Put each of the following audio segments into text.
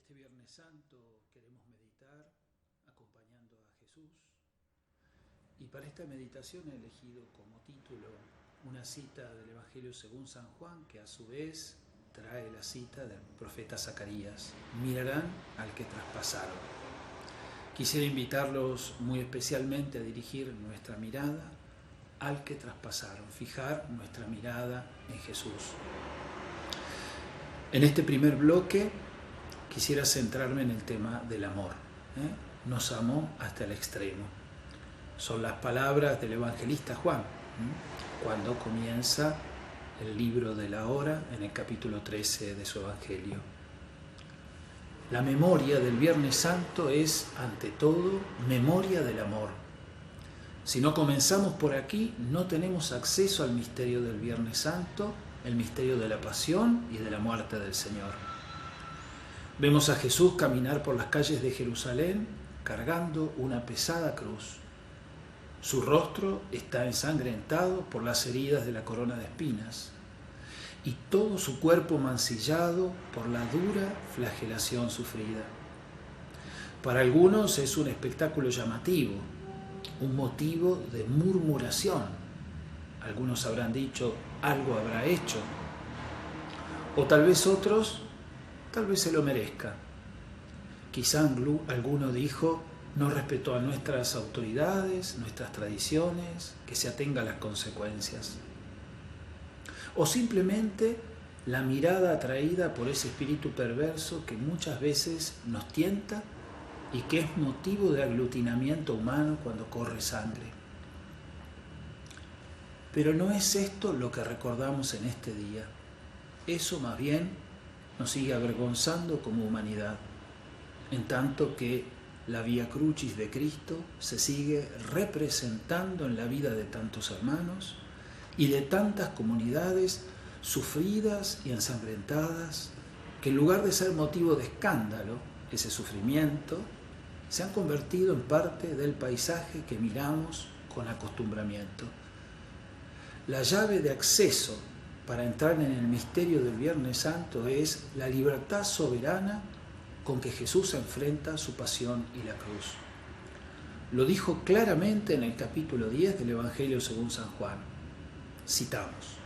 este Viernes Santo queremos meditar acompañando a Jesús, y para esta meditación he elegido como título una cita del Evangelio según San Juan, que a su vez trae la cita del profeta Zacarías: mirarán al que traspasaron. Quisiera invitarlos muy especialmente a dirigir nuestra mirada al que traspasaron, fijar nuestra mirada en Jesús. En este primer bloque quisiera centrarme en el tema del amor. Nos amó hasta el extremo. Son las palabras del evangelista Juan, cuando comienza el libro de la hora en el capítulo 13 de su evangelio. La memoria del Viernes Santo es, ante todo, memoria del amor. Si no comenzamos por aquí, no tenemos acceso al misterio del Viernes Santo, el misterio de la pasión y de la muerte del Señor. Vemos a Jesús caminar por las calles de Jerusalén cargando una pesada cruz. Su rostro está ensangrentado por las heridas de la corona de espinas y todo su cuerpo mancillado por la dura flagelación sufrida. Para algunos es un espectáculo llamativo, un motivo de murmuración. Algunos habrán dicho, algo habrá hecho. O tal vez otros, tal vez se lo merezca. Quizá alguno dijo, no respetó a nuestras autoridades, nuestras tradiciones, que se atenga a las consecuencias. O simplemente la mirada atraída por ese espíritu perverso que muchas veces nos tienta y que es motivo de aglutinamiento humano cuando corre sangre. Pero no es esto lo que recordamos en este día. Eso más bien nos sigue avergonzando como humanidad, en tanto que la Vía Crucis de Cristo se sigue representando en la vida de tantos hermanos y de tantas comunidades sufridas y ensangrentadas, que en lugar de ser motivo de escándalo, ese sufrimiento, se han convertido en parte del paisaje que miramos con acostumbramiento. La llave de acceso para entrar en el misterio del Viernes Santo es la libertad soberana con que Jesús enfrenta su pasión y la cruz. Lo dijo claramente en el capítulo 10 del Evangelio según San Juan. Citamos: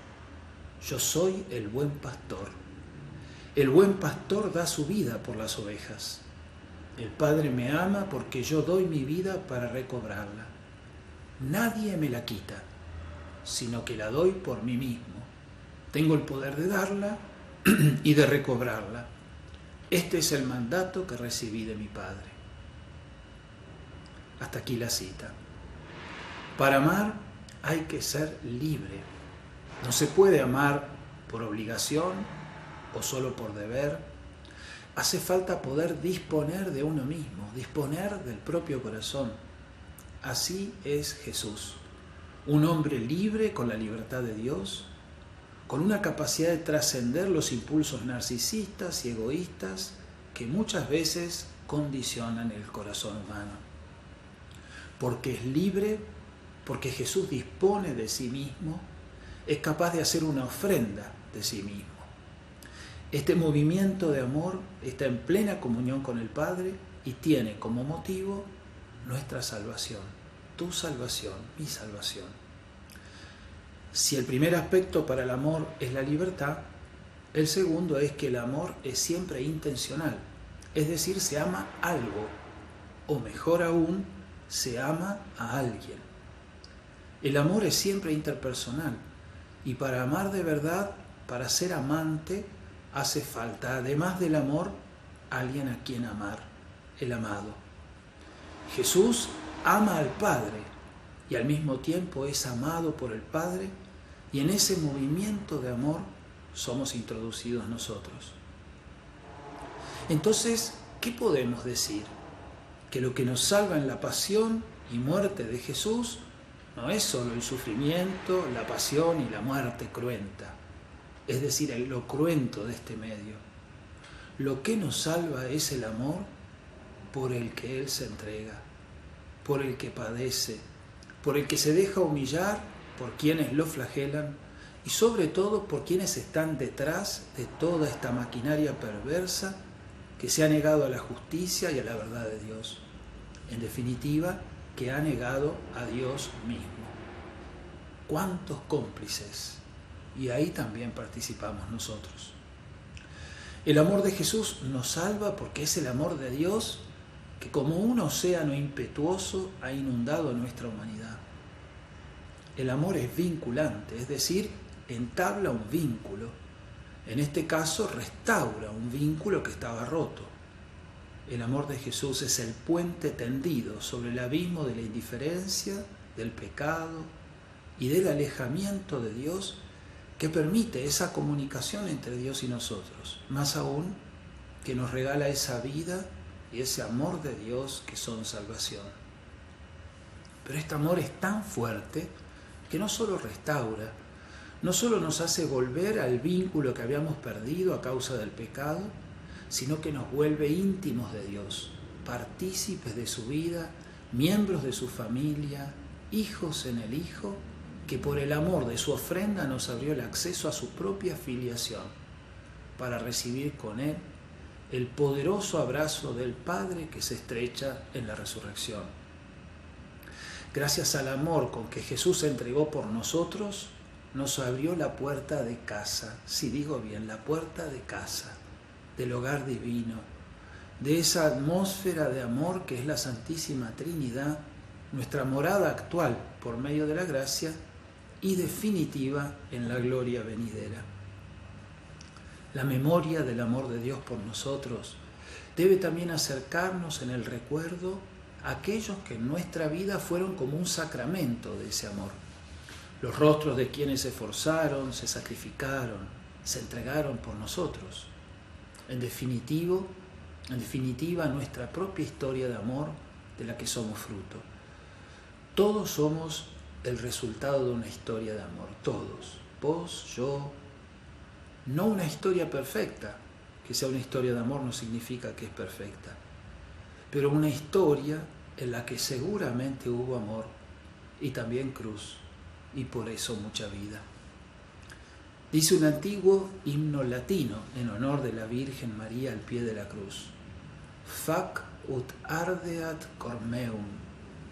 yo soy el buen pastor. El buen pastor da su vida por las ovejas. El Padre me ama porque yo doy mi vida para recobrarla. Nadie me la quita, sino que la doy por mí mismo. Tengo el poder de darla y de recobrarla. Este es el mandato que recibí de mi Padre. Hasta aquí la cita. Para amar hay que ser libre. No se puede amar por obligación o solo por deber. Hace falta poder disponer de uno mismo, disponer del propio corazón. Así es Jesús, un hombre libre con la libertad de Dios, con una capacidad de trascender los impulsos narcisistas y egoístas que muchas veces condicionan el corazón humano. Porque es libre, porque Jesús dispone de sí mismo, es capaz de hacer una ofrenda de sí mismo. Este movimiento de amor está en plena comunión con el Padre y tiene como motivo nuestra salvación, tu salvación, mi salvación. Si el primer aspecto para el amor es la libertad, el segundo es que el amor es siempre intencional, es decir, se ama algo, o mejor aún, se ama a alguien. El amor es siempre interpersonal, y para amar de verdad, para ser amante, hace falta, además del amor, alguien a quien amar, el amado. Jesús ama al Padre y al mismo tiempo es amado por el Padre, y en ese movimiento de amor somos introducidos nosotros. Entonces, ¿qué podemos decir? Que lo que nos salva en la pasión y muerte de Jesús no es solo el sufrimiento, la pasión y la muerte cruenta, es decir, lo cruento de este medio. Lo que nos salva es el amor por el que Él se entrega, por el que padece, por el que se deja humillar, por quienes lo flagelan y sobre todo por quienes están detrás de toda esta maquinaria perversa que se ha negado a la justicia y a la verdad de Dios. En definitiva, que ha negado a Dios mismo. ¿Cuántos cómplices? Y ahí también participamos nosotros. El amor de Jesús nos salva porque es el amor de Dios que como un océano impetuoso ha inundado nuestra humanidad. El amor es vinculante, es decir, entabla un vínculo. En este caso, restaura un vínculo que estaba roto. El amor de Jesús es el puente tendido sobre el abismo de la indiferencia, del pecado y del alejamiento de Dios que permite esa comunicación entre Dios y nosotros. Más aún, que nos regala esa vida y ese amor de Dios que son salvación. Pero este amor es tan fuerte que no solo restaura, no solo nos hace volver al vínculo que habíamos perdido a causa del pecado, sino que nos vuelve íntimos de Dios, partícipes de su vida, miembros de su familia, hijos en el Hijo, que por el amor de su ofrenda nos abrió el acceso a su propia filiación, para recibir con Él el poderoso abrazo del Padre que se estrecha en la resurrección. Gracias al amor con que Jesús se entregó por nosotros, nos abrió la puerta de casa, si digo bien, la puerta de casa, del hogar divino, de esa atmósfera de amor que es la Santísima Trinidad, nuestra morada actual por medio de la gracia y definitiva en la gloria venidera. La memoria del amor de Dios por nosotros debe también acercarnos en el recuerdo a aquellos que en nuestra vida fueron como un sacramento de ese amor. Los rostros de quienes se esforzaron, se sacrificaron, se entregaron por nosotros. En definitiva, nuestra propia historia de amor de la que somos fruto. Todos somos el resultado de una historia de amor, todos. Vos, yo. No una historia perfecta, que sea una historia de amor no significa que es perfecta, pero una historia en la que seguramente hubo amor y también cruz, y por eso mucha vida. Dice un antiguo himno latino en honor de la Virgen María al pie de la cruz: Fac ut ardeat cor meum,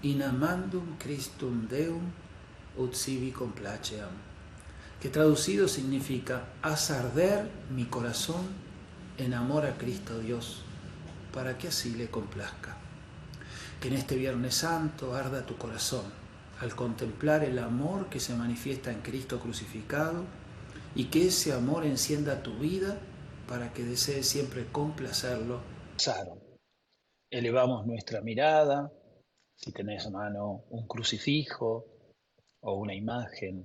in amandum Christum Deum, ut sibi complaceam, que traducido significa: haz arder mi corazón en amor a Cristo Dios, para que así le complazca. Que en este Viernes Santo arda tu corazón al contemplar el amor que se manifiesta en Cristo crucificado, y que ese amor encienda tu vida para que desees siempre complacerlo. Elevamos nuestra mirada, si tenés a mano un crucifijo o una imagen.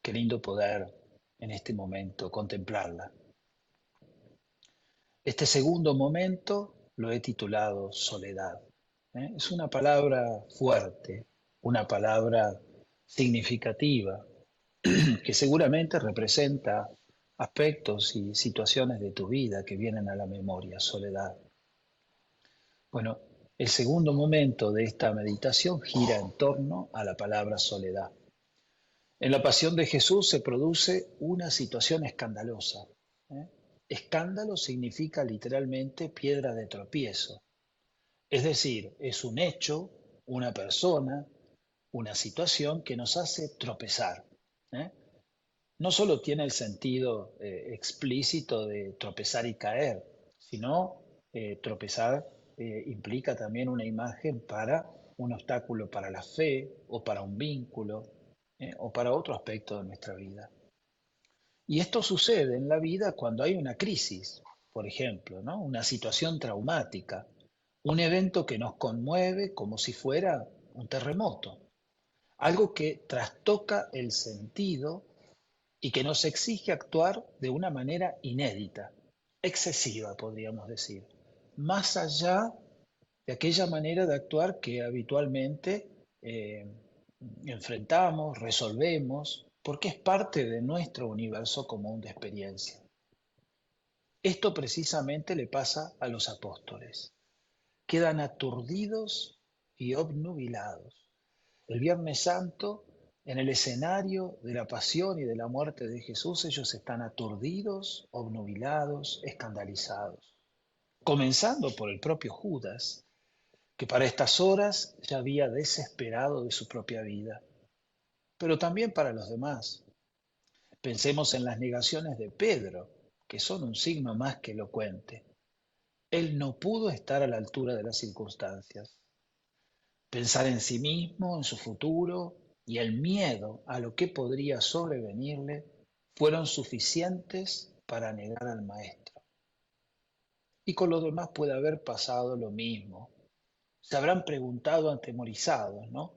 Qué lindo poder en este momento contemplarla. Este segundo momento lo he titulado soledad. Es una palabra fuerte, una palabra significativa, que seguramente representa aspectos y situaciones de tu vida que vienen a la memoria, soledad. Bueno, el segundo momento de esta meditación gira en torno a la palabra soledad. En la pasión de Jesús se produce una situación escandalosa. Escándalo significa literalmente piedra de tropiezo. Es decir, es un hecho, una persona, una situación que nos hace tropezar. No solo tiene el sentido explícito de tropezar y caer, sino tropezar implica también una imagen para un obstáculo para la fe o para un vínculo, o para otro aspecto de nuestra vida. Y esto sucede en la vida cuando hay una crisis, por ejemplo, ¿no? Una situación traumática, un evento que nos conmueve como si fuera un terremoto, algo que trastoca el sentido y que nos exige actuar de una manera inédita, excesiva, podríamos decir, más allá de aquella manera de actuar que habitualmente enfrentamos, resolvemos, porque es parte de nuestro universo común de experiencia. Esto precisamente le pasa a los apóstoles. Quedan aturdidos y obnubilados. El Viernes Santo, en el escenario de la pasión y de la muerte de Jesús, ellos están aturdidos, obnubilados, escandalizados. comenzando por el propio Judas, que para estas horas ya había desesperado de su propia vida, pero también para los demás. Pensemos en las negaciones de Pedro, que son un signo más que elocuente. Él no pudo estar a la altura de las circunstancias. Pensar en sí mismo, en su futuro y el miedo a lo que podría sobrevenirle fueron suficientes para negar al Maestro. Y con los demás puede haber pasado lo mismo. Se habrán preguntado atemorizados, ¿no?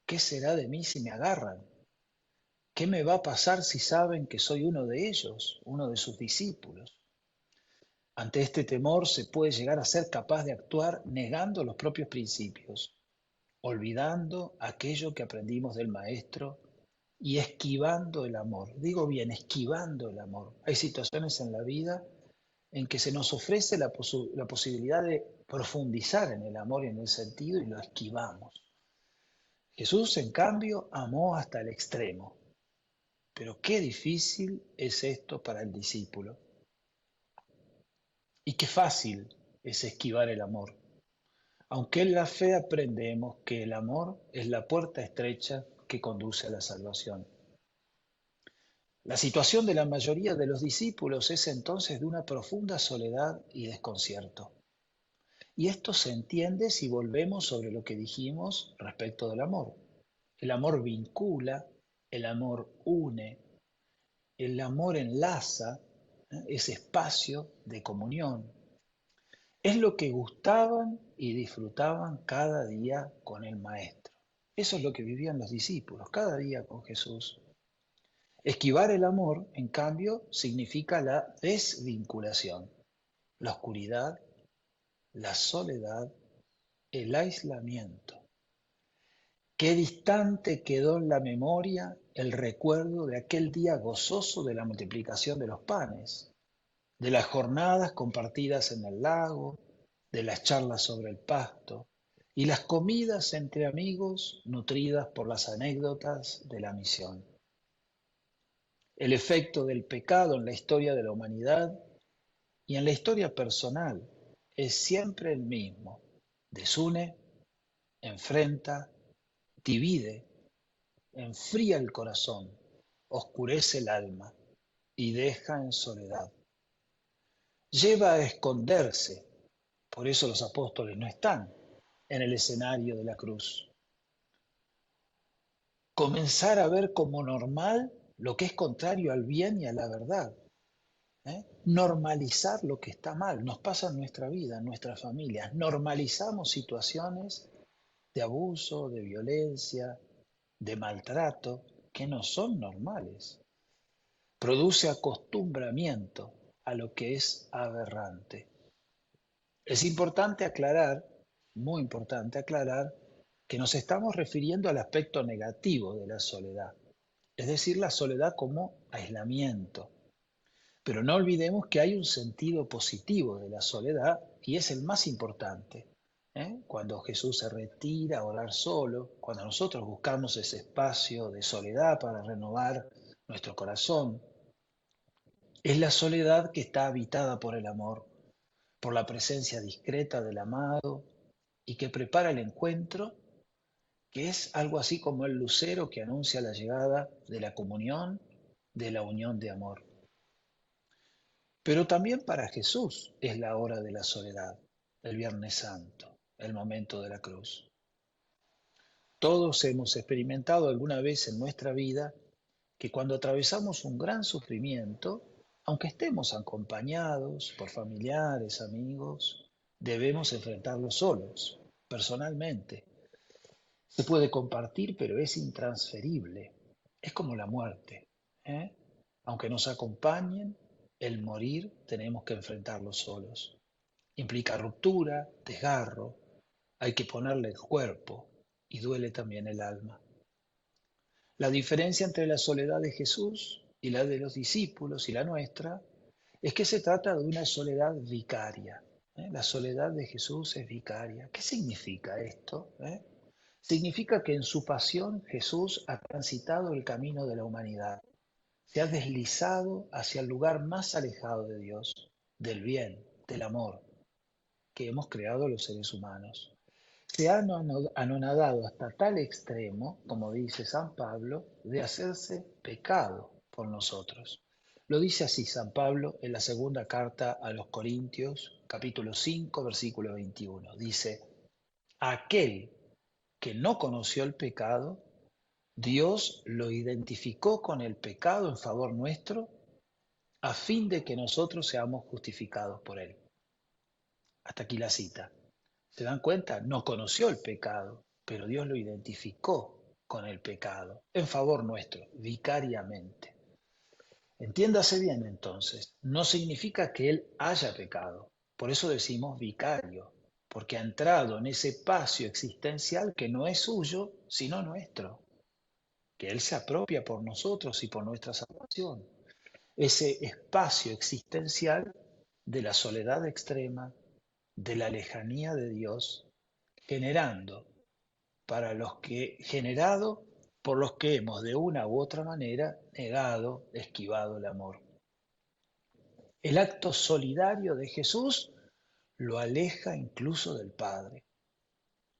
¿Qué será de mí si me agarran? ¿Qué me va a pasar si saben que soy uno de ellos, uno de sus discípulos? Ante este temor se puede llegar a ser capaz de actuar negando los propios principios, olvidando aquello que aprendimos del Maestro y esquivando el amor. Digo bien, esquivando el amor. Hay situaciones en la vida en que se nos ofrece la posibilidad de profundizar en el amor y en el sentido y lo esquivamos. Jesús, en cambio, amó hasta el extremo. Pero qué difícil es esto para el discípulo. Y qué fácil es esquivar el amor. Aunque en la fe aprendemos que el amor es la puerta estrecha que conduce a la salvación. La situación de la mayoría de los discípulos es entonces de una profunda soledad y desconcierto. Y esto se entiende si volvemos sobre lo que dijimos respecto del amor. El amor vincula, el amor une, el amor enlaza, ese espacio de comunión. Es lo que gustaban y disfrutaban cada día con el Maestro. Eso es lo que vivían los discípulos, cada día con Jesús. Esquivar el amor, en cambio, significa la desvinculación, la oscuridad, la soledad, el aislamiento. Qué distante quedó en la memoria el recuerdo de aquel día gozoso de la multiplicación de los panes, de las jornadas compartidas en el lago, de las charlas sobre el pasto y las comidas entre amigos nutridas por las anécdotas de la misión. El efecto del pecado en la historia de la humanidad y en la historia personal es siempre el mismo. Desune, enfrenta, divide, enfría el corazón, oscurece el alma y deja en soledad. Lleva a esconderse. Por eso los apóstoles no están en el escenario de la cruz. Comenzar a ver como normal lo que es contrario al bien y a la verdad. Normalizar lo que está mal. Nos pasa en nuestra vida, en nuestras familias. Normalizamos situaciones de abuso, de violencia, de maltrato, que no son normales. Produce acostumbramiento a lo que es aberrante. Es importante aclarar, muy importante aclarar, que nos estamos refiriendo al aspecto negativo de la soledad, es decir, la soledad como aislamiento. Pero no olvidemos que hay un sentido positivo de la soledad y es el más importante. Cuando Jesús se retira a orar solo, cuando nosotros buscamos ese espacio de soledad para renovar nuestro corazón, es la soledad que está habitada por el amor, por la presencia discreta del amado y que prepara el encuentro, que es algo así como el lucero que anuncia la llegada de la comunión, de la unión de amor. Pero también para Jesús es la hora de la soledad, el Viernes Santo, el momento de la cruz. Todos hemos experimentado alguna vez en nuestra vida que cuando atravesamos un gran sufrimiento, aunque estemos acompañados por familiares, amigos, debemos enfrentarlo solos, personalmente. Se puede compartir, pero es intransferible. Es como la muerte. ¿eh? Aunque nos acompañen, el morir tenemos que enfrentarlo solos. Implica ruptura, desgarro, hay que ponerle el cuerpo y duele también el alma. La diferencia entre la soledad de Jesús y la de los discípulos y la nuestra es que se trata de una soledad vicaria. La soledad de Jesús es vicaria. ¿Qué significa esto? Significa que en su pasión Jesús ha transitado el camino de la humanidad, se ha deslizado hacia el lugar más alejado de Dios, del bien, del amor. que hemos creado los seres humanos. Se ha anonadado hasta tal extremo, como dice San Pablo, de hacerse pecado por nosotros. Lo dice así San Pablo en la segunda carta a los Corintios, capítulo 5, versículo 21. Dice, aquel que no conoció el pecado, Dios lo identificó con el pecado en favor nuestro, a fin de que nosotros seamos justificados por él. Hasta aquí la cita. ¿Se dan cuenta? No conoció el pecado, pero Dios lo identificó con el pecado, en favor nuestro, vicariamente. Entiéndase bien entonces, no significa que Él haya pecado, por eso decimos vicario, porque ha entrado en ese espacio existencial que no es suyo, sino nuestro, que Él se apropia por nosotros y por nuestra salvación. Ese espacio existencial de la soledad extrema, de la lejanía de Dios, generando generado por los que hemos de una u otra manera negado, esquivado el amor. El acto solidario de Jesús lo aleja incluso del Padre.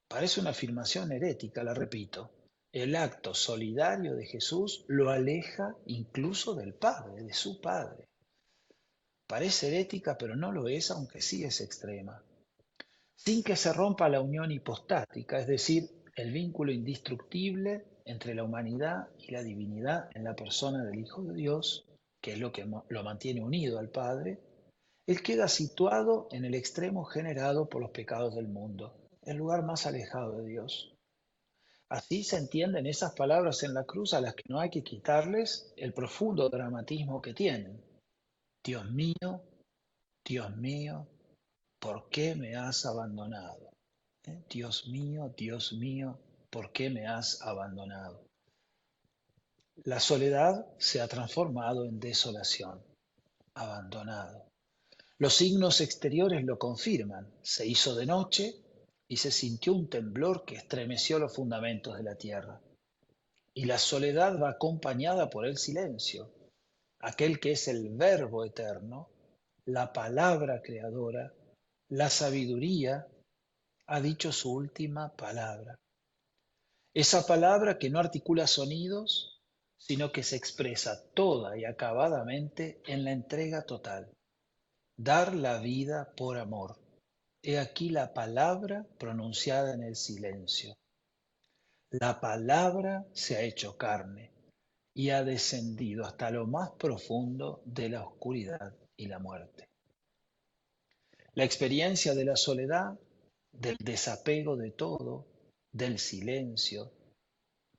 Parece una afirmación herética, la repito. El acto solidario de Jesús lo aleja incluso del Padre, de su Padre. Parece herética, pero no lo es, aunque sí es extrema. Sin que se rompa la unión hipostática, es decir, el vínculo indestructible entre la humanidad y la divinidad en la persona del Hijo de Dios, que es lo que lo mantiene unido al Padre, Él queda situado en el extremo generado por los pecados del mundo, el lugar más alejado de Dios. Así se entienden esas palabras en la cruz a las que no hay que quitarles el profundo dramatismo que tienen. Dios mío, ¿por qué me has abandonado? Dios mío, ¿por qué me has abandonado? La soledad se ha transformado en desolación, abandonado. Los signos exteriores lo confirman. Se hizo de noche y se sintió un temblor que estremeció los fundamentos de la tierra. Y la soledad va acompañada por el silencio, aquel que es el Verbo eterno, la palabra creadora, la sabiduría, ha dicho su última palabra. Esa palabra que no articula sonidos, sino que se expresa toda y acabadamente en la entrega total. Dar la vida por amor. He aquí la palabra pronunciada en el silencio. La palabra se ha hecho carne y ha descendido hasta lo más profundo de la oscuridad y la muerte. La experiencia de la soledad, del desapego de todo, del silencio,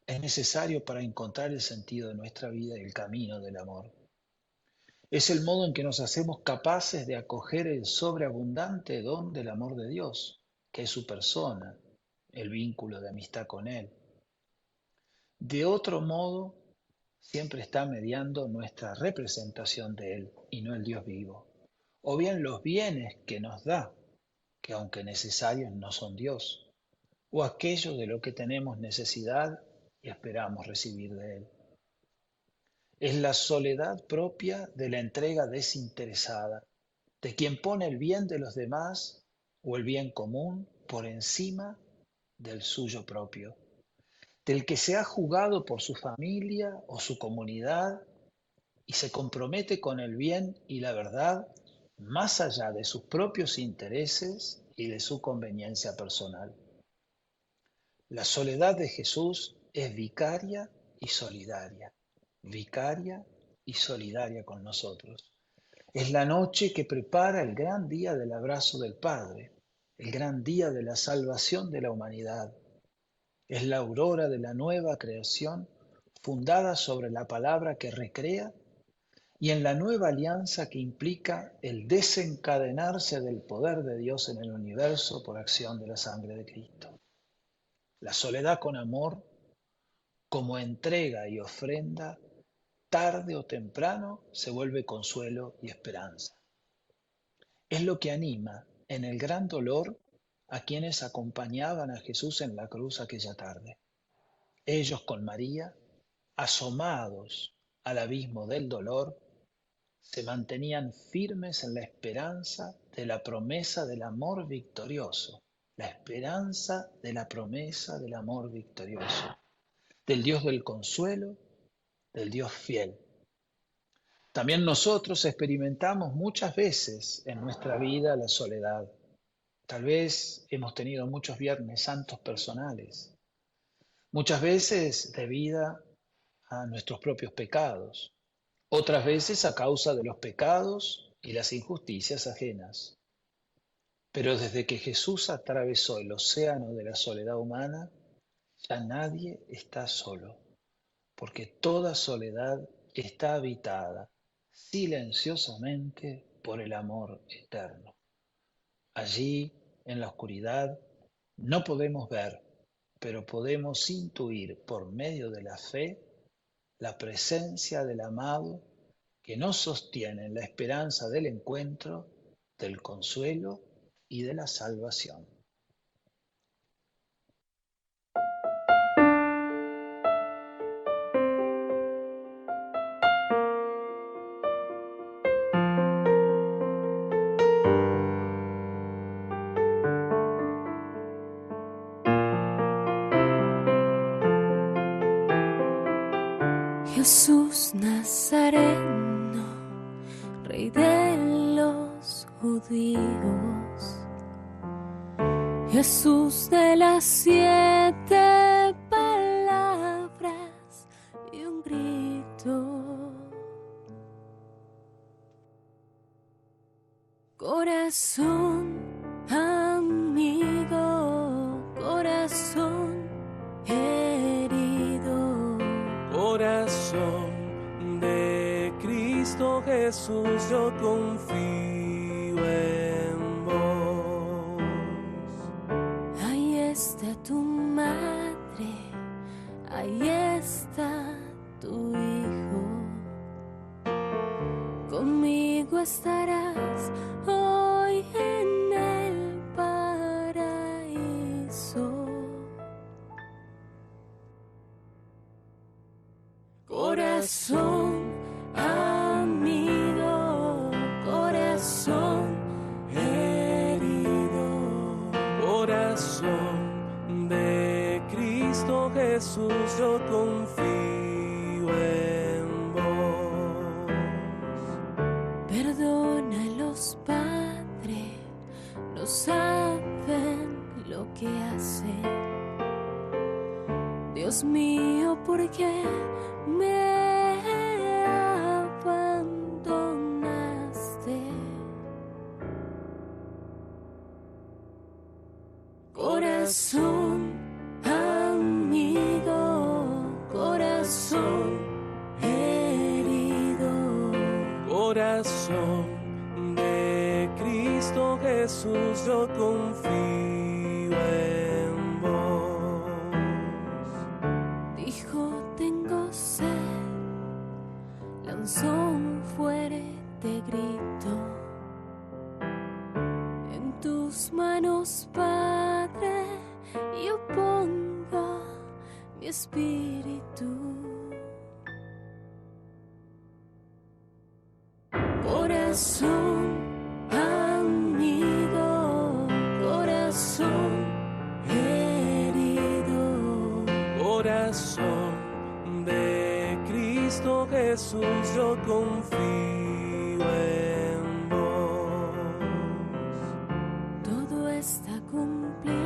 es necesario para encontrar el sentido de nuestra vida y el camino del amor. Es el modo en que nos hacemos capaces de acoger el sobreabundante don del amor de Dios, que es su persona, el vínculo de amistad con Él. De otro modo, siempre está mediando nuestra representación de Él y no el Dios vivo, o bien los bienes que nos da, que aunque necesarios no son Dios, o aquello de lo que tenemos necesidad y esperamos recibir de Él. Es la soledad propia de la entrega desinteresada, de quien pone el bien de los demás o el bien común por encima del suyo propio, del que se ha jugado por su familia o su comunidad y se compromete con el bien y la verdad más allá de sus propios intereses y de su conveniencia personal. La soledad de Jesús es vicaria y solidaria con nosotros. Es la noche que prepara el gran día del abrazo del Padre, el gran día de la salvación de la humanidad. Es la aurora de la nueva creación fundada sobre la palabra que recrea y en la nueva alianza que implica el desencadenarse del poder de Dios en el universo por acción de la sangre de Cristo. La soledad con amor, como entrega y ofrenda, tarde o temprano se vuelve consuelo y esperanza. Es lo que anima en el gran dolor a quienes acompañaban a Jesús en la cruz aquella tarde. Ellos con María, asomados al abismo del dolor, se mantenían firmes en la esperanza de la promesa del amor victorioso, la esperanza de la promesa del amor victorioso, del Dios del consuelo, del Dios fiel. También nosotros experimentamos muchas veces en nuestra vida la soledad. Tal vez hemos tenido muchos Viernes Santos personales, muchas veces debido a nuestros propios pecados, otras veces a causa de los pecados y las injusticias ajenas. Pero desde que Jesús atravesó el océano de la soledad humana, ya nadie está solo, porque toda soledad está habitada silenciosamente por el amor eterno. Allí, en la oscuridad, no podemos ver, pero podemos intuir por medio de la fe la presencia del amado que nos sostiene en la esperanza del encuentro, del consuelo y de la salvación. Jesús Nazareno, Rey de los judíos, Jesús de las 7 palabras y un grito, corazón amigo, corazón herido, corazón de Cristo Jesús, yo confío en vos. Ahí está tu madre, ahí está tu hijo, conmigo estarás hoy en el paraíso. Corazón amigo, corazón herido, Corazón de Cristo Jesús, yo confío en vos. perdónalos, Padre, no saben lo que hacen. Dios mío, ¿por qué me abandonaste? Corazón amigo, corazón herido, Corazón de Cristo Jesús, yo confío en vos. dijo tengo sed, lanzó un fuerte grito. En tus manos, Padre, yo pongo mi espíritu. Corazón amigo, corazón herido, Corazón de Cristo Jesús, yo confío en vos. todo está cumplido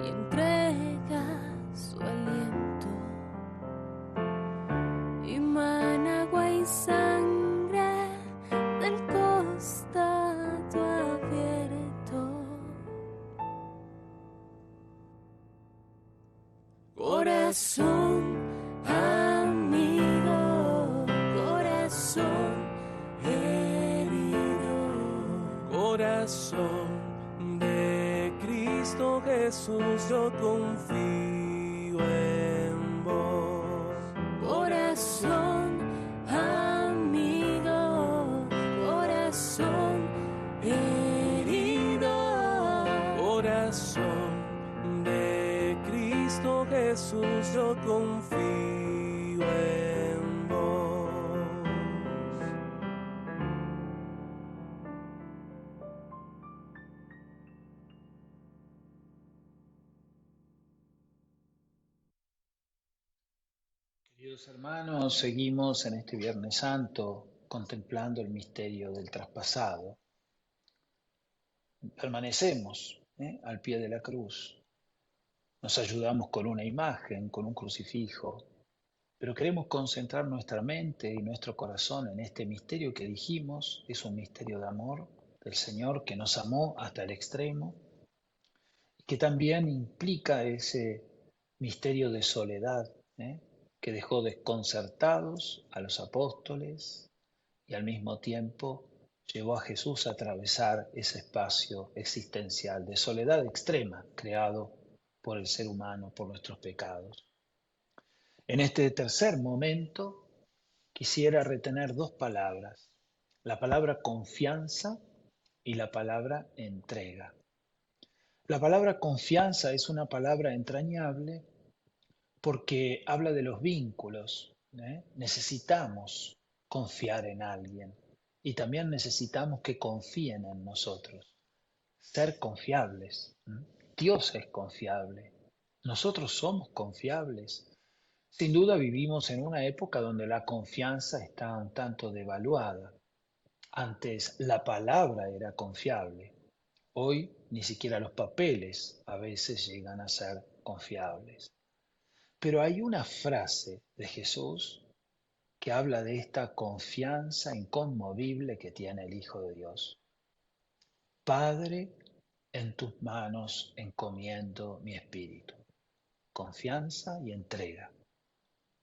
y entrega su aliento. Y mana agua y sangre del costado abierto. Corazón amigo, corazón herido, Corazón de Cristo Jesús, yo confío en vos. corazón amigo, corazón herido, Corazón de Cristo Jesús, yo confío en vos. Queridos hermanos, seguimos en este Viernes Santo contemplando el misterio del traspasado. Permanecemos al pie de la cruz, nos ayudamos con una imagen, con un crucifijo, pero queremos concentrar nuestra mente y nuestro corazón en este misterio que dijimos es un misterio de amor del Señor que nos amó hasta el extremo y que también implica ese misterio de soledad, ¿eh? que dejó desconcertados a los apóstoles y al mismo tiempo llevó a Jesús a atravesar ese espacio existencial de soledad extrema creado por el ser humano, por nuestros pecados. En este tercer momento quisiera retener dos palabras, la palabra confianza y la palabra entrega. La palabra confianza es una palabra entrañable porque habla de los vínculos. Necesitamos confiar en alguien y también necesitamos que confíen en nosotros. Ser confiables. Dios es confiable. Nosotros somos confiables. Sin duda vivimos en una época donde la confianza está un tanto devaluada. Antes la palabra era confiable. Hoy ni siquiera los papeles a veces llegan a ser confiables. Pero hay una frase de Jesús que habla de esta confianza inconmovible que tiene el Hijo de Dios. Padre, en tus manos encomiendo mi espíritu. Confianza y entrega.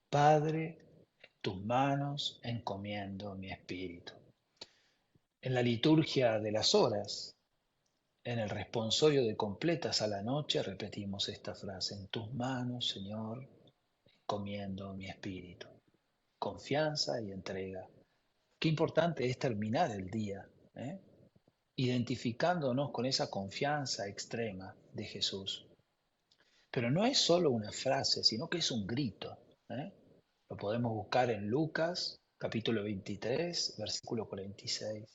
Padre, en tus manos encomiendo mi espíritu. En la liturgia de las horas, en el responsorio de completas a la noche, repetimos esta frase: en tus manos, Señor, encomiendo mi espíritu. Confianza y entrega. Qué importante es terminar el día, identificándonos con esa confianza extrema de Jesús. Pero no es solo una frase, sino que es un grito. Lo podemos buscar en Lucas, capítulo 23, versículo 46.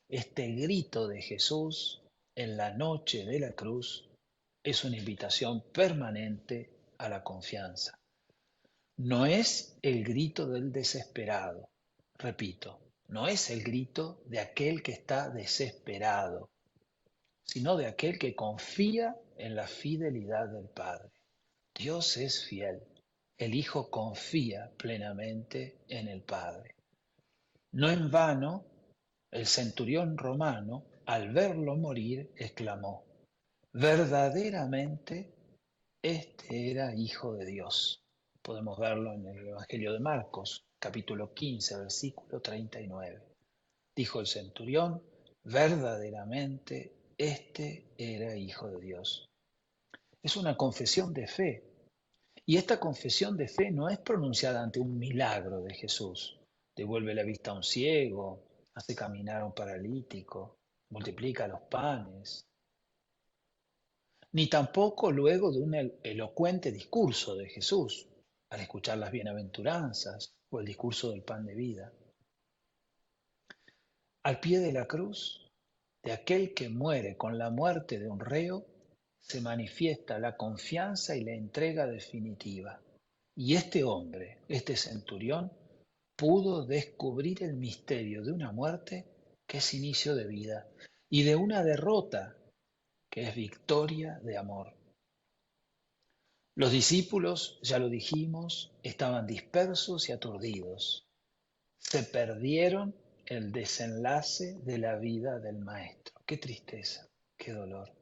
Este grito de Jesús en la noche de la cruz es una invitación permanente a la confianza. No es el grito del desesperado, repito, no es el grito de aquel que está desesperado, sino de aquel que confía en la fidelidad del Padre. Dios es fiel, el Hijo confía plenamente en el Padre. No en vano, el centurión romano, al verlo morir, exclamó: verdaderamente este era Hijo de Dios. Podemos verlo en el Evangelio de Marcos, capítulo 15, versículo 39. Dijo el centurión: verdaderamente este era Hijo de Dios. Es una confesión de fe. Y esta confesión de fe no es pronunciada ante un milagro de Jesús. Devuelve la vista a un ciego, hace caminar a un paralítico, multiplica los panes. Ni tampoco luego de un elocuente discurso de Jesús, al escuchar las bienaventuranzas o el discurso del pan de vida. Al pie de la cruz, de aquel que muere con la muerte de un reo, se manifiesta la confianza y la entrega definitiva. Y este hombre, este centurión, pudo descubrir el misterio de una muerte que es inicio de vida y de una derrota que es victoria de amor. Los discípulos, ya lo dijimos, estaban dispersos y aturdidos. Se perdieron el desenlace de la vida del Maestro. Qué tristeza, qué dolor.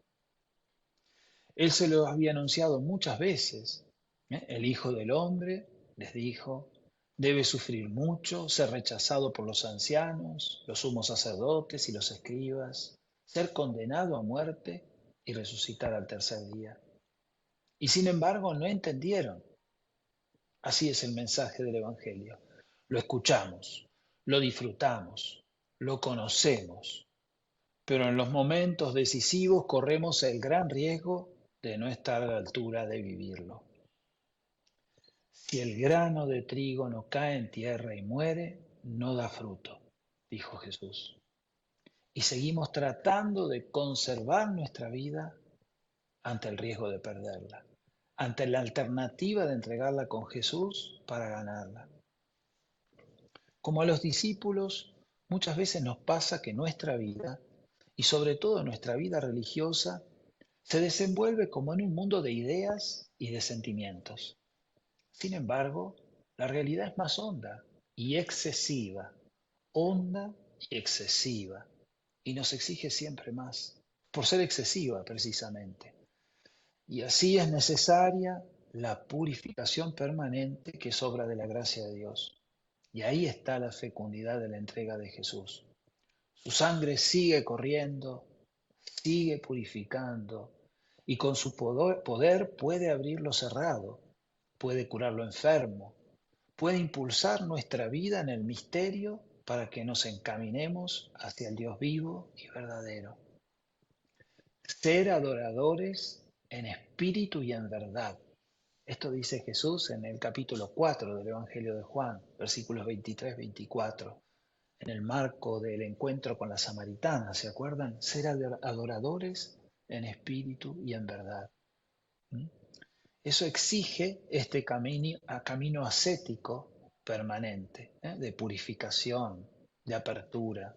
Él se lo había anunciado muchas veces. El Hijo del Hombre, les dijo, debe sufrir mucho, ser rechazado por los ancianos, los sumos sacerdotes y los escribas, ser condenado a muerte y resucitar al tercer día. Y sin embargo no entendieron. Así es el mensaje del Evangelio. Lo escuchamos, lo disfrutamos, lo conocemos, pero en los momentos decisivos corremos el gran riesgo de no estar a la altura de vivirlo. Si el grano de trigo no cae en tierra y muere, no da fruto, dijo Jesús. Y seguimos tratando de conservar nuestra vida ante el riesgo de perderla. ante la alternativa de entregarla con Jesús para ganarla. Como a los discípulos, muchas veces nos pasa que nuestra vida, y sobre todo nuestra vida religiosa, se desenvuelve como en un mundo de ideas y de sentimientos. Sin embargo, la realidad es más honda y excesiva, y nos exige siempre más, por ser excesiva precisamente. Y así es necesaria la purificación permanente que es obra de la gracia de Dios. Y ahí está la fecundidad de la entrega de Jesús. Su sangre sigue corriendo, sigue purificando, y con su poder puede abrir lo cerrado, puede curar lo enfermo, puede impulsar nuestra vida en el misterio para que nos encaminemos hacia el Dios vivo y verdadero. Ser adoradores en espíritu y en verdad. Esto dice Jesús en el capítulo 4 del Evangelio de Juan, versículos 23-24, en el marco del encuentro con la samaritana, ¿se acuerdan? Ser adoradores en espíritu y en verdad. ¿Mm? Eso exige este camino ascético permanente, de purificación, de apertura.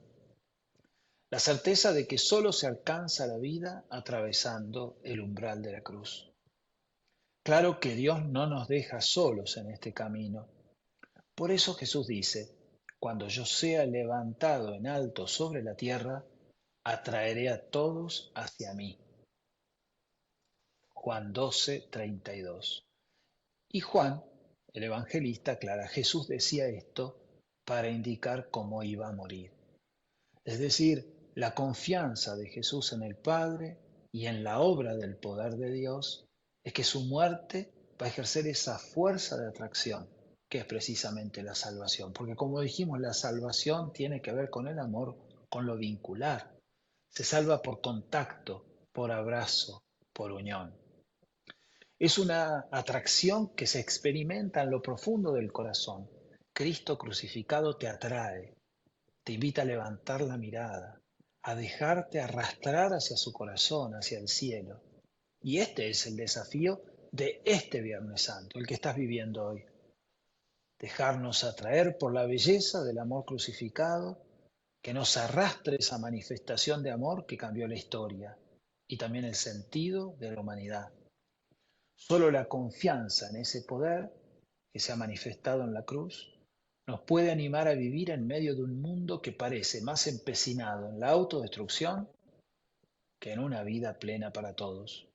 La certeza de que solo se alcanza la vida atravesando el umbral de la cruz. Claro que Dios no nos deja solos en este camino. Por eso Jesús dice, cuando yo sea levantado en alto sobre la tierra, atraeré a todos hacia mí. Juan 12:32. Y Juan, el evangelista, aclara, Jesús decía esto para indicar cómo iba a morir. Es decir, la confianza de Jesús en el Padre y en la obra del poder de Dios es que su muerte va a ejercer esa fuerza de atracción, que es precisamente la salvación. Porque como dijimos, la salvación tiene que ver con el amor, con lo vincular. Se salva por contacto, por abrazo, por unión. Es una atracción que se experimenta en lo profundo del corazón. Cristo crucificado te atrae, te invita a levantar la mirada, a dejarte arrastrar hacia su corazón, hacia el cielo. Y este es el desafío de este Viernes Santo, el que estás viviendo hoy. Dejarnos atraer por la belleza del amor crucificado, que nos arrastre esa manifestación de amor que cambió la historia y también el sentido de la humanidad. Solo la confianza en ese poder que se ha manifestado en la cruz nos puede animar a vivir en medio de un mundo que parece más empecinado en la autodestrucción que en una vida plena para todos.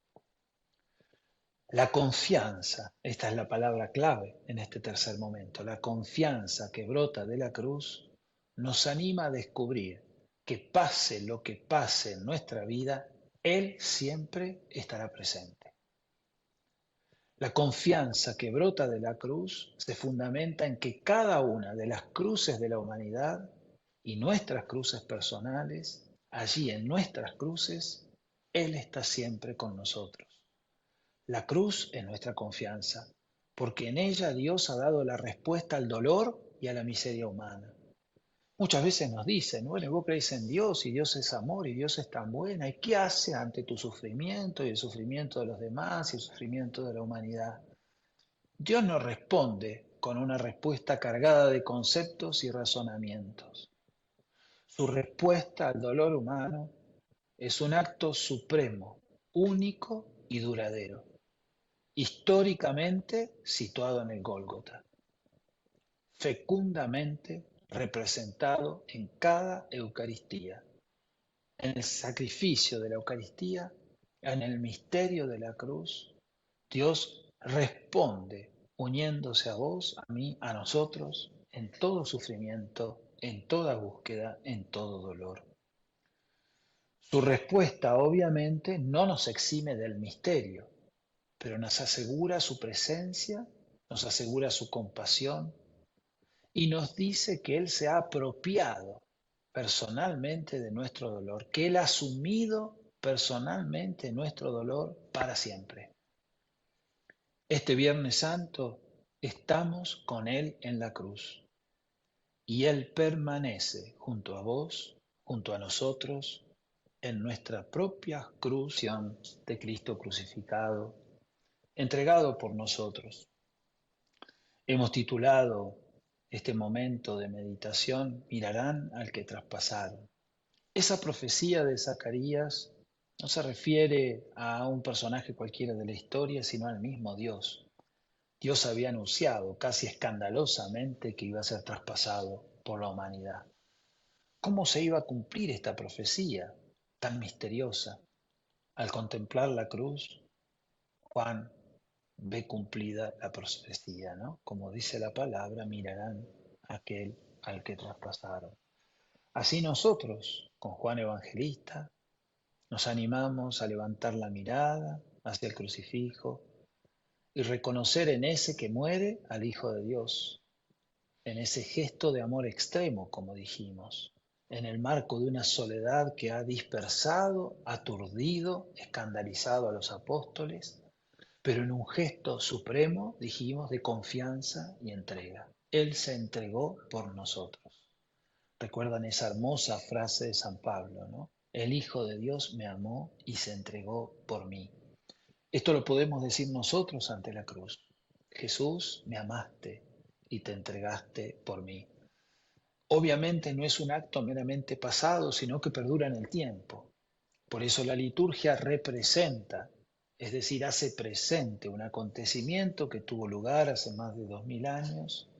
La confianza, esta es la palabra clave en este tercer momento, la confianza que brota de la cruz nos anima a descubrir que pase lo que pase en nuestra vida, Él siempre estará presente. La confianza que brota de la cruz se fundamenta en que cada una de las cruces de la humanidad y nuestras cruces personales, allí en nuestras cruces, Él está siempre con nosotros. La cruz es nuestra confianza, porque en ella Dios ha dado la respuesta al dolor y a la miseria humana. Muchas veces nos dicen, bueno, vos creéis en Dios y Dios es amor y Dios es tan buena, ¿y qué hace ante tu sufrimiento y el sufrimiento de los demás y el sufrimiento de la humanidad? Dios no responde con una respuesta cargada de conceptos y razonamientos. Su respuesta al dolor humano es un acto supremo, único y duradero, históricamente situado en el Gólgota, fecundamente representado en cada Eucaristía, en el sacrificio de la Eucaristía, en el misterio de la cruz. Dios responde uniéndose a vos, a mí, a nosotros, en todo sufrimiento, en toda búsqueda, en todo dolor. Su respuesta obviamente no nos exime del misterio, pero nos asegura su presencia, nos asegura su compasión y nos dice que Él se ha apropiado personalmente de nuestro dolor, que Él ha asumido personalmente nuestro dolor para siempre. Este Viernes Santo estamos con Él en la cruz y Él permanece junto a vos, junto a nosotros, en nuestra propia cruz de Cristo crucificado, entregado por nosotros. Hemos titulado este momento de meditación, Mirarán al que traspasaron. Esa profecía de Zacarías no se refiere a un personaje cualquiera de la historia, sino al mismo Dios. Dios había anunciado casi escandalosamente que iba a ser traspasado por la humanidad. ¿Cómo se iba a cumplir esta profecía tan misteriosa? Al contemplar la cruz, Juan ve cumplida la profecía, ¿no? Como dice la palabra, mirarán a aquel al que traspasaron. Así nosotros, con Juan Evangelista, nos animamos a levantar la mirada hacia el crucifijo y reconocer en ese que muere al Hijo de Dios, en ese gesto de amor extremo, como dijimos, en el marco de una soledad que ha dispersado, aturdido, escandalizado a los apóstoles, pero en un gesto supremo, dijimos, de confianza y entrega. Él se entregó por nosotros. Recuerdan esa hermosa frase de San Pablo, ¿no? El Hijo de Dios me amó y se entregó por mí. Esto lo podemos decir nosotros ante la cruz. Jesús, me amaste y te entregaste por mí. Obviamente no es un acto meramente pasado, sino que perdura en el tiempo. Por eso la liturgia representa, es decir, hace presente un acontecimiento que tuvo lugar hace más de 2000 años,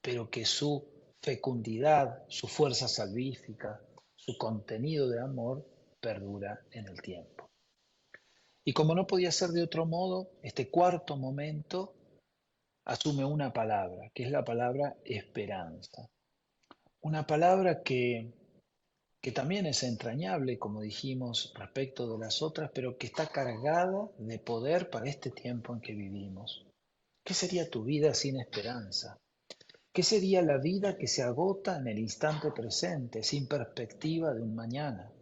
pero que su fecundidad, su fuerza salvífica, su contenido de amor perdura en el tiempo. Y como no podía ser de otro modo, este cuarto momento asume una palabra, que es la palabra esperanza. Una palabra que también es entrañable, como dijimos, respecto de las otras, pero que está cargada de poder para este tiempo en que vivimos. ¿Qué sería tu vida sin esperanza? ¿Qué sería la vida que se agota en el instante presente, sin perspectiva de un mañana?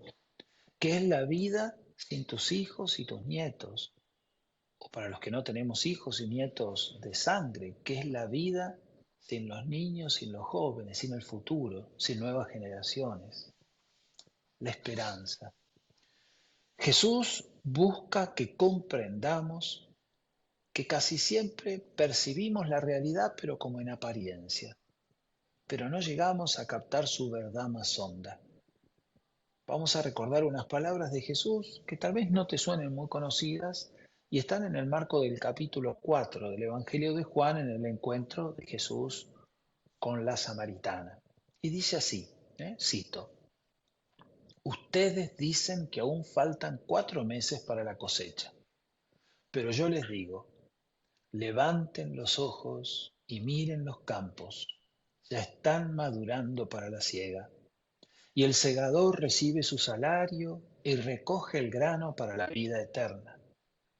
¿Qué es la vida sin tus hijos y tus nietos? O para los que no tenemos hijos y nietos de sangre, ¿qué es la vida sin los niños, sin los jóvenes, sin el futuro, sin nuevas generaciones? La esperanza. Jesús busca que comprendamos que casi siempre percibimos la realidad pero como en apariencia, pero no llegamos a captar su verdad más honda. Vamos a recordar unas palabras de Jesús que tal vez no te suenen muy conocidas y están en el marco del capítulo 4 del Evangelio de Juan en el encuentro de Jesús con la samaritana. Y dice así, cito, ustedes dicen que aún faltan 4 meses para la cosecha, pero yo les digo, levanten los ojos y miren los campos, ya están madurando para la siega. Y el segador recibe su salario y recoge el grano para la vida eterna.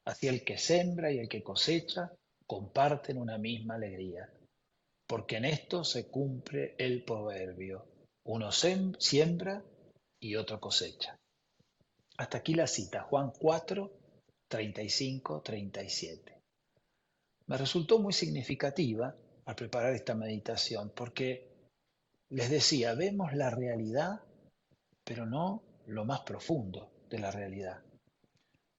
Así el que sembra y el que cosecha comparten una misma alegría, porque en esto se cumple el proverbio. Uno siembra y otro cosecha. Hasta aquí la cita, Juan 4, 35, 37. Me resultó muy significativa al preparar esta meditación, porque les decía, vemos la realidad pero no lo más profundo de la realidad.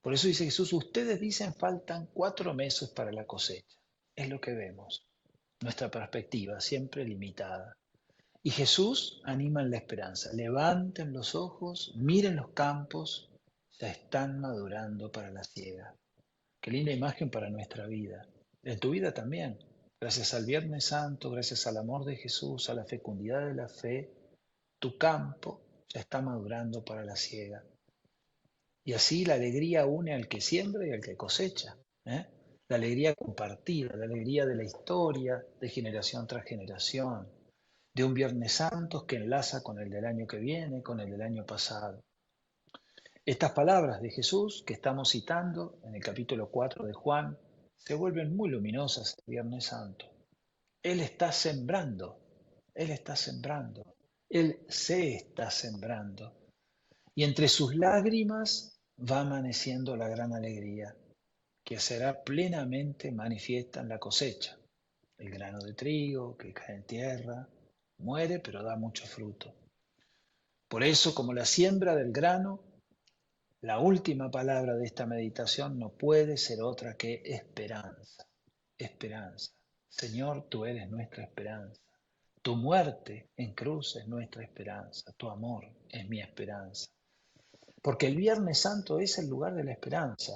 Por eso dice Jesús, ustedes dicen faltan 4 meses para la cosecha. Es lo que vemos, nuestra perspectiva siempre limitada. Y Jesús anima en la esperanza, levanten los ojos, miren los campos, ya están madurando para la siega. Qué linda imagen para nuestra vida, en tu vida también. Gracias al Viernes Santo, gracias al amor de Jesús, a la fecundidad de la fe, tu campo ya está madurando para la siega. Y así la alegría une al que siembra y al que cosecha. La alegría compartida, la alegría de la historia, de generación tras generación, de un Viernes Santo que enlaza con el del año que viene, con el del año pasado. Estas palabras de Jesús que estamos citando en el capítulo 4 de Juan se vuelven muy luminosas el Viernes Santo. Él está sembrando, Él está sembrando, Él se está sembrando. Y entre sus lágrimas va amaneciendo la gran alegría, que será plenamente manifiesta en la cosecha. El grano de trigo que cae en tierra, muere pero da mucho fruto. Por eso, como la siembra del grano La última palabra de esta meditación no puede ser otra que esperanza. Esperanza. Señor, tú eres nuestra esperanza. Tu muerte en cruz es nuestra esperanza. Tu amor es mi esperanza. Porque el Viernes Santo es el lugar de la esperanza.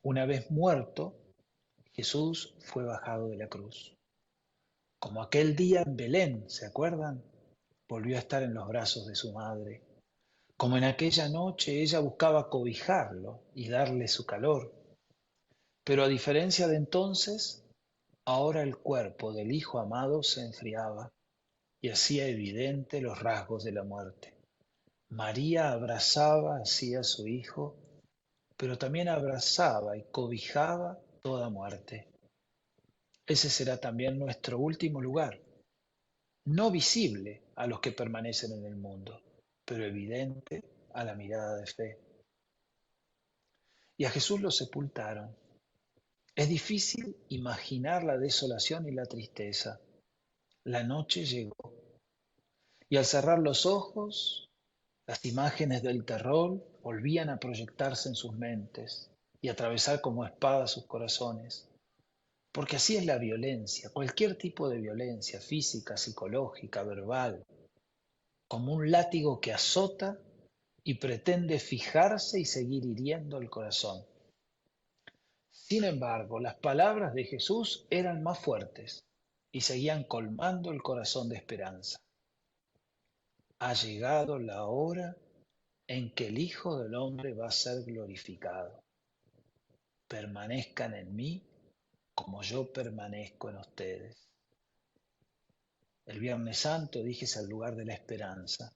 Una vez muerto, Jesús fue bajado de la cruz. Como aquel día en Belén, ¿se acuerdan? Volvió a estar en los brazos de su madre. Como en aquella noche ella buscaba cobijarlo y darle su calor. Pero a diferencia de entonces, ahora el cuerpo del Hijo amado se enfriaba y hacía evidente los rasgos de la muerte. María abrazaba así a su Hijo, pero también abrazaba y cobijaba toda muerte. Ese será también nuestro último lugar, no visible a los que permanecen en el mundo, pero evidente a la mirada de fe. Y a Jesús lo sepultaron. Es difícil imaginar la desolación y la tristeza. La noche llegó y al cerrar los ojos, las imágenes del terror volvían a proyectarse en sus mentes y atravesar como espadas sus corazones. Porque así es la violencia, cualquier tipo de violencia, física, psicológica, verbal, como un látigo que azota y pretende fijarse y seguir hiriendo el corazón. Sin embargo, las palabras de Jesús eran más fuertes y seguían colmando el corazón de esperanza. Ha llegado la hora en que el Hijo del Hombre va a ser glorificado. Permanezcan en mí como yo permanezco en ustedes. El Viernes Santo, dije, es el lugar de la esperanza,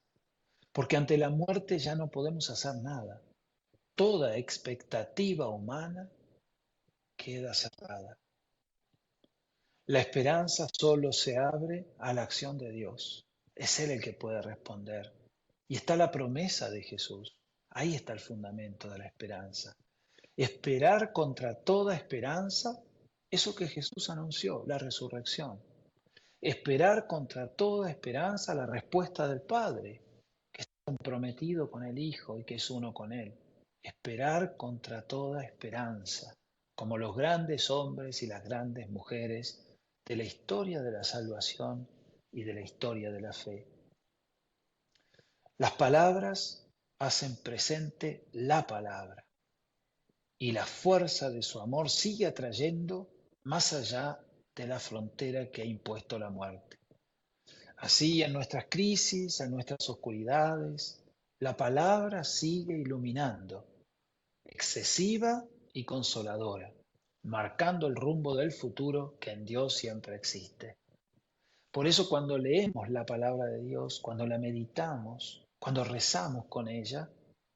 porque ante la muerte ya no podemos hacer nada. Toda expectativa humana queda cerrada. La esperanza solo se abre a la acción de Dios. Es Él el que puede responder. Y está la promesa de Jesús. Ahí está el fundamento de la esperanza. Esperar contra toda esperanza eso que Jesús anunció, la resurrección. Esperar contra toda esperanza la respuesta del Padre, que está comprometido con el Hijo y que es uno con Él. Esperar contra toda esperanza, como los grandes hombres y las grandes mujeres de la historia de la salvación y de la historia de la fe. Las palabras hacen presente la palabra y la fuerza de su amor sigue atrayendo más allá de la frontera que ha impuesto la muerte. Así, en nuestras crisis, en nuestras oscuridades, la palabra sigue iluminando, excesiva y consoladora, marcando el rumbo del futuro que en Dios siempre existe. Por eso cuando leemos la palabra de Dios, cuando la meditamos, cuando rezamos con ella,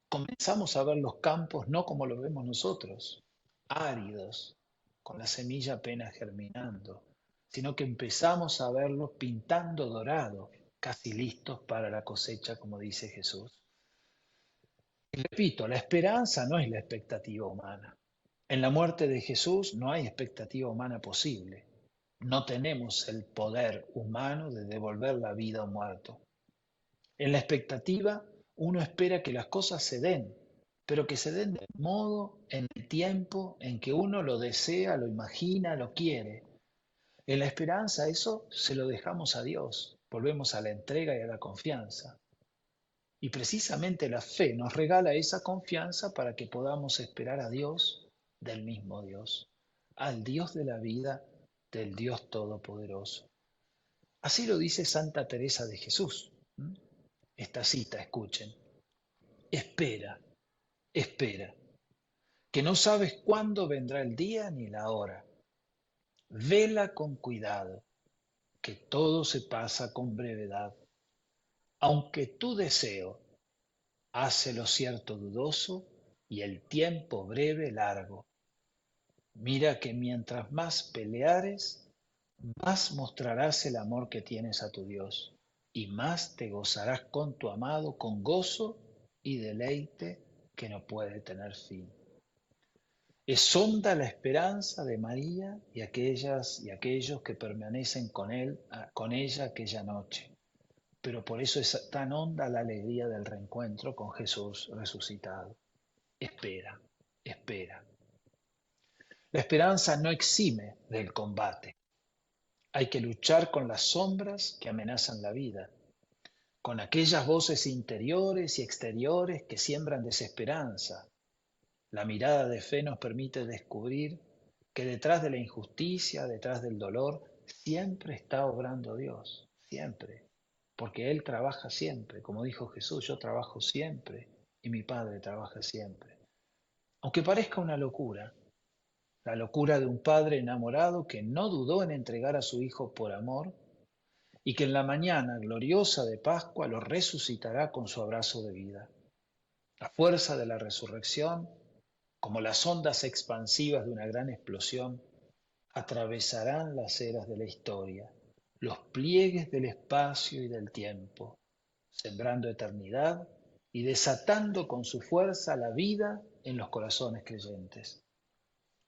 comenzamos a ver los campos no como los vemos nosotros, áridos, con la semilla apenas germinando, sino que empezamos a verlos pintando dorado, casi listos para la cosecha, como dice Jesús. Y repito, la esperanza no es la expectativa humana. En la muerte de Jesús no hay expectativa humana posible. No tenemos el poder humano de devolver la vida a un muerto. En la expectativa, uno espera que las cosas se den, pero que se den del modo, en el tiempo en que uno lo desea, lo imagina, lo quiere. En la esperanza eso se lo dejamos a Dios, volvemos a la entrega y a la confianza. Y precisamente la fe nos regala esa confianza para que podamos esperar a Dios del mismo Dios, al Dios de la vida, del Dios Todopoderoso. Así lo dice Santa Teresa de Jesús. Esta cita, escuchen. Espera, espera, que no sabes cuándo vendrá el día ni la hora. Vela con cuidado, que todo se pasa con brevedad. Aunque tu deseo hace lo cierto dudoso y el tiempo breve largo. Mira que mientras más peleares, más mostrarás el amor que tienes a tu Dios y más te gozarás con tu amado con gozo y deleite que no puede tener fin. Es honda la esperanza de María y aquellas y aquellos que permanecen con ella aquella noche, pero por eso es tan honda la alegría del reencuentro con Jesús resucitado. Espera, espera. La esperanza no exime del combate. Hay que luchar con las sombras que amenazan la vida, con aquellas voces interiores y exteriores que siembran desesperanza. La mirada de fe nos permite descubrir que detrás de la injusticia, detrás del dolor, siempre está obrando Dios, siempre, porque Él trabaja siempre. Como dijo Jesús, yo trabajo siempre y mi Padre trabaja siempre. Aunque parezca una locura, la locura de un padre enamorado que no dudó en entregar a su hijo por amor y que en la mañana gloriosa de Pascua lo resucitará con su abrazo de vida. La fuerza de la resurrección, como las ondas expansivas de una gran explosión, atravesarán las eras de la historia, los pliegues del espacio y del tiempo, sembrando eternidad y desatando con su fuerza la vida en los corazones creyentes.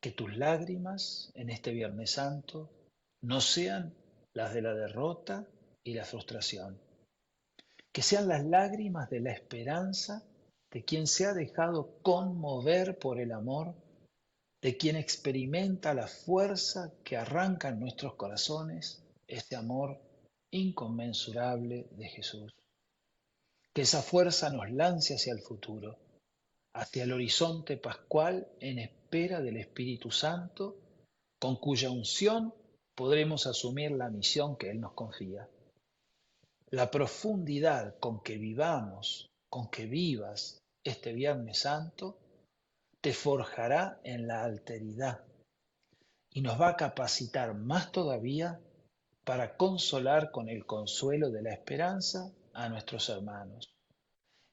Que tus lágrimas en este Viernes Santo no sean las de la derrota y la frustración, que sean las lágrimas de la esperanza de quien se ha dejado conmover por el amor, de quien experimenta la fuerza que arranca en nuestros corazones este amor inconmensurable de Jesús. Que esa fuerza nos lance hacia el futuro, hacia el horizonte pascual en espera del Espíritu Santo, con cuya unción podremos asumir la misión que Él nos confía. La profundidad con que vivamos, con que vivas este Viernes Santo, te forjará en la alteridad y nos va a capacitar más todavía para consolar con el consuelo de la esperanza a nuestros hermanos.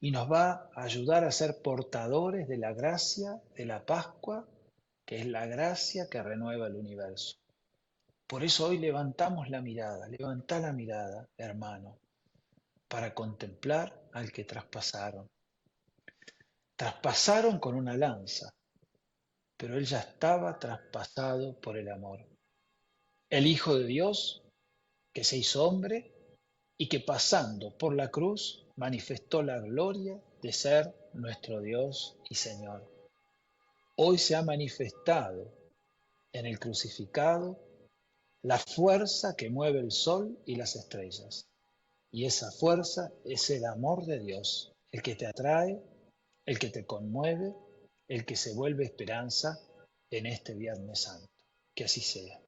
Y nos va a ayudar a ser portadores de la gracia de la Pascua, que es la gracia que renueva el universo. Por eso hoy levantamos la mirada, levantá la mirada, hermano, para contemplar al que traspasaron. Traspasaron con una lanza, pero él ya estaba traspasado por el amor. El Hijo de Dios, que se hizo hombre y que pasando por la cruz manifestó la gloria de ser nuestro Dios y Señor. Hoy se ha manifestado en el crucificado la fuerza que mueve el sol y las estrellas. Y esa fuerza es el amor de Dios, el que te atrae, el que te conmueve, el que se vuelve esperanza en este Viernes Santo. Que así sea.